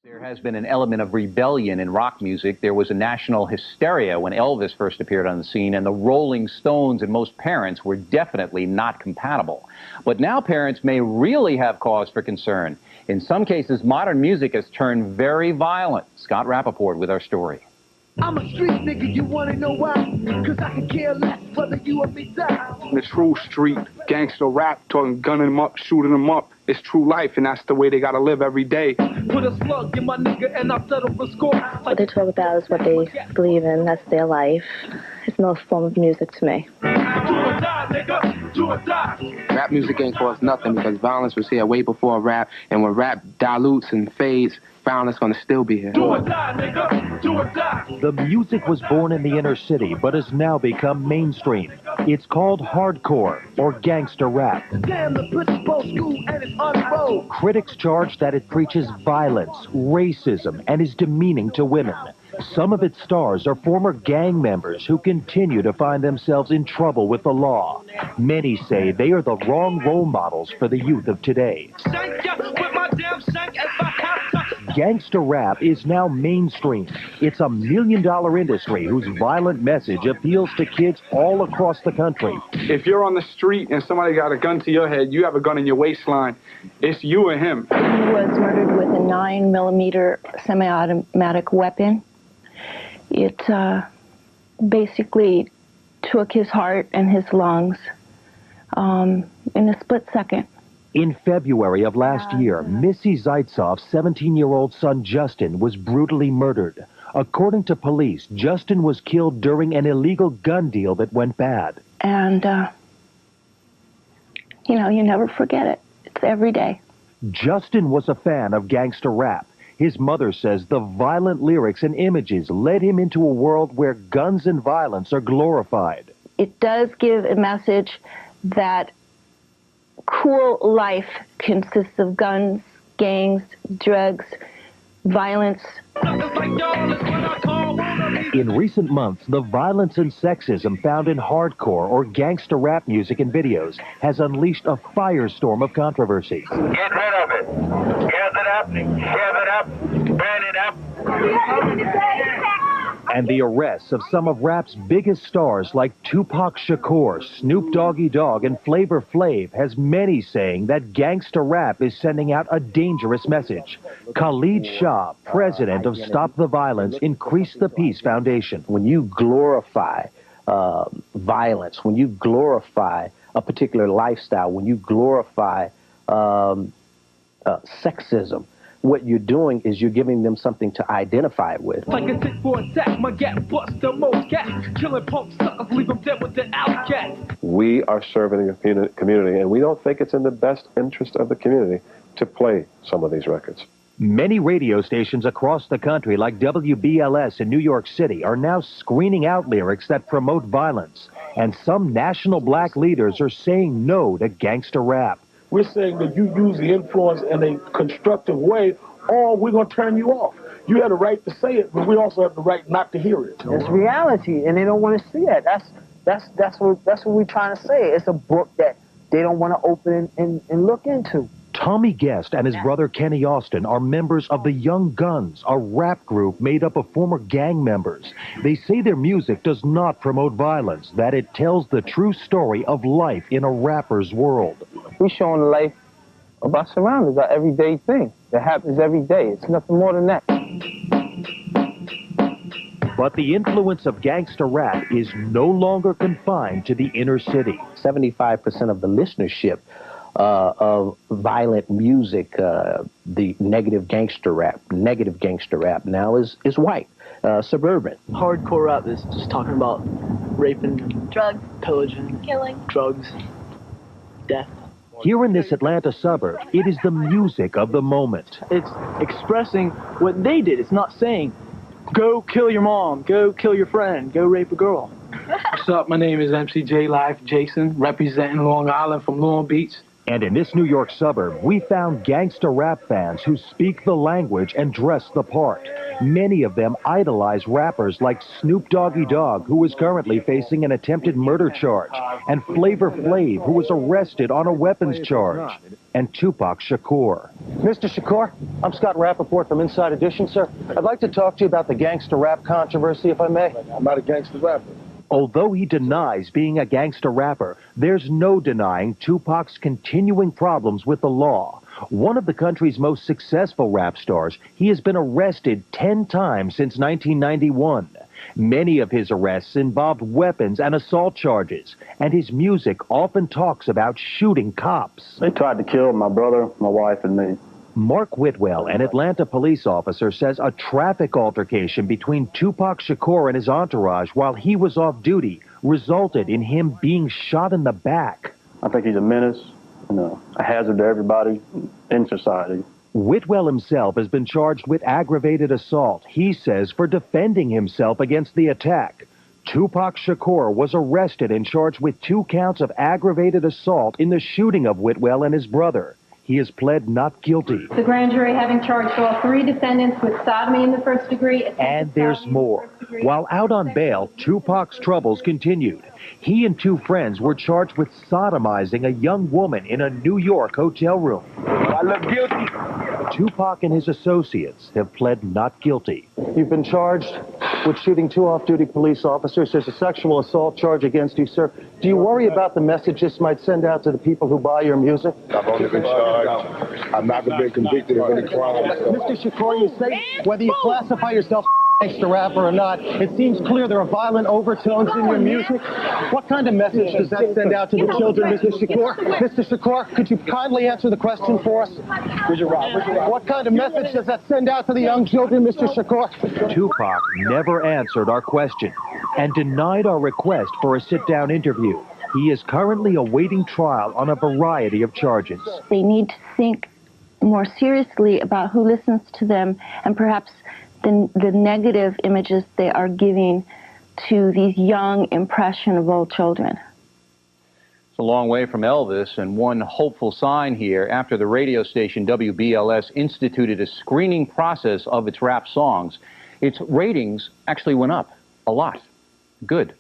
There has been an element of rebellion in rock music. There was a national hysteria when Elvis first appeared on the scene, and the Rolling Stones and most parents were definitely not compatible. But now parents may really have cause for concern. In some cases, modern music has turned very violent. Scott Rappaport with our story. I'm a street nigga, you wanna know why? Cause I can care less whether you or me die. The true street gangster rap, talking gunning them up, shooting them up. It's true life, and that's the way they gotta live every day. Put a slug in my nigga and I'll settle the score. What they talk about is what they believe in. That's their life. It's no form of music to me. Do or die, nigga. Do or die. Rap music ain't cost nothing because violence was here way before rap, and when rap dilutes and fades, violence gonna still be here. Do or die, nigga. Do or die. The music was born in the inner city, but has now become mainstream. It's called hardcore, or gangster rap. Damn, the principal school and it's unrolled. Critics charge that it preaches violence, racism, and is demeaning to women. Some of its stars are former gang members who continue to find themselves in trouble with the law. Many say they are the wrong role models for the youth of today. Gangsta rap is now mainstream. It's a $1 million industry whose violent message appeals to kids all across the country. If you're on the street and somebody got a gun to your head, you have a gun in your waistline, it's you and him. He was murdered with a 9mm semi-automatic weapon. It basically took his heart and his lungs in a split second. In February of last year, Missy Zaitsov's 17-year-old son Justin was brutally murdered. According to police, Justin was killed during an illegal gun deal that went bad. And, you know, you never forget it. It's every day. Justin was a fan of gangster rap. His mother says the violent lyrics and images led him into a world where guns and violence are glorified. It does give a message that cool life consists of guns, gangs, drugs, violence. In recent months, the violence and sexism found in hardcore or gangster rap music and videos has unleashed a firestorm of controversy. Get rid of it. Gas it up. Gas it up. Burn it up. And the arrests of some of rap's biggest stars like Tupac Shakur, Snoop Dogg, and Flava Flav has many saying that gangsta rap is sending out a dangerous message. Khalid Shah, president of Stop the Violence, Increase the Peace Foundation. When you glorify violence, when you glorify a particular lifestyle, when you glorify sexism, what you're doing is you're giving them something to identify with. Like a tick for attack, my gat bust the most gas. Killing punk suckers, leave them dead with the outcast. We are serving a community, and we don't think it's in the best interest of the community to play some of these records. Many radio stations across the country, like WBLS in New York City, are now screening out lyrics that promote violence. And some national black leaders are saying no to gangster rap. We're saying that you use the influence in a constructive way, or we're going to turn you off. You have the right to say it, but we also have the right not to hear it. It's reality, and they don't want to see that. That's what we're trying to say. It's a book that they don't want to open and look into. Tommy Guest and his brother Kenny Austin are members of the Young Guns, a rap group made up of former gang members. They say their music does not promote violence, that it tells the true story of life in a rapper's world. We're showing the life of our surroundings, our everyday thing that happens every day. It's nothing more than that. But the influence of gangster rap is no longer confined to the inner city. 75% of the listenership of violent music, the negative gangster rap now is white, suburban. Hardcore rap is just talking about raping, Drugs, pillaging, killing, drugs, death. Here in this Atlanta suburb, it is the music of the moment. It's expressing what they did. It's not saying, go kill your mom, go kill your friend, go rape a girl. What's up? My name is MCJ Life Jason, representing Long Island from Long Beach. And in this New York suburb, we found gangster rap fans who speak the language and dress the part. Many of them idolize rappers like Snoop Dogg, who is currently facing an attempted murder charge, and Flava Flav, who was arrested on a weapons charge, and Tupac Shakur. Mr. Shakur, I'm Scott Rappaport from Inside Edition, sir. I'd like to talk to you about the gangster rap controversy, if I may. I'm not a gangster rapper. Although he denies being a gangster rapper, there's no denying Tupac's continuing problems with the law. One of the country's most successful rap stars, he has been arrested 10 times since 1991. Many of his arrests involved weapons and assault charges, and his music often talks about shooting cops. They tried to kill my brother, my wife, and me. Mark Whitwell, an Atlanta police officer, says a traffic altercation between Tupac Shakur and his entourage while he was off duty resulted in him being shot in the back. I think he's a menace, a hazard to everybody in society. Whitwell himself has been charged with aggravated assault, he says, for defending himself against the attack. Tupac Shakur was arrested and charged with 2 counts of aggravated assault in the shooting of Whitwell and his brother. He has pled not guilty. The grand jury having charged all 3 defendants with sodomy in the first degree. And there's more. While out on bail, Tupac's troubles continued. He and 2 friends were charged with sodomizing a young woman in a New York hotel room. I look guilty. Tupac and his associates have pled not guilty. You've been charged with shooting 2 off-duty police officers. There's a sexual assault charge against you, sir. Do you worry about the message this might send out to the people who buy your music? I've only been charged. I've not been convicted of any crime. Mr. Shakur, you say whether you classify yourself as a rapper or not, it seems clear there are violent overtones in your music. What kind of message does that send out to the children, Mr. Shakur? Mr. Shakur, could you kindly answer the question for us? What kind of message does that send out to the young children, Mr. Shakur? Tupac never answered our question and denied our request for a sit-down interview. He is currently awaiting trial on a variety of charges. They need to think more seriously about who listens to them and perhaps the negative images they are giving to these young, impressionable children. It's a long way from Elvis, and one hopeful sign here, after the radio station WBLS instituted a screening process of its rap songs, its ratings actually went up a lot. Good.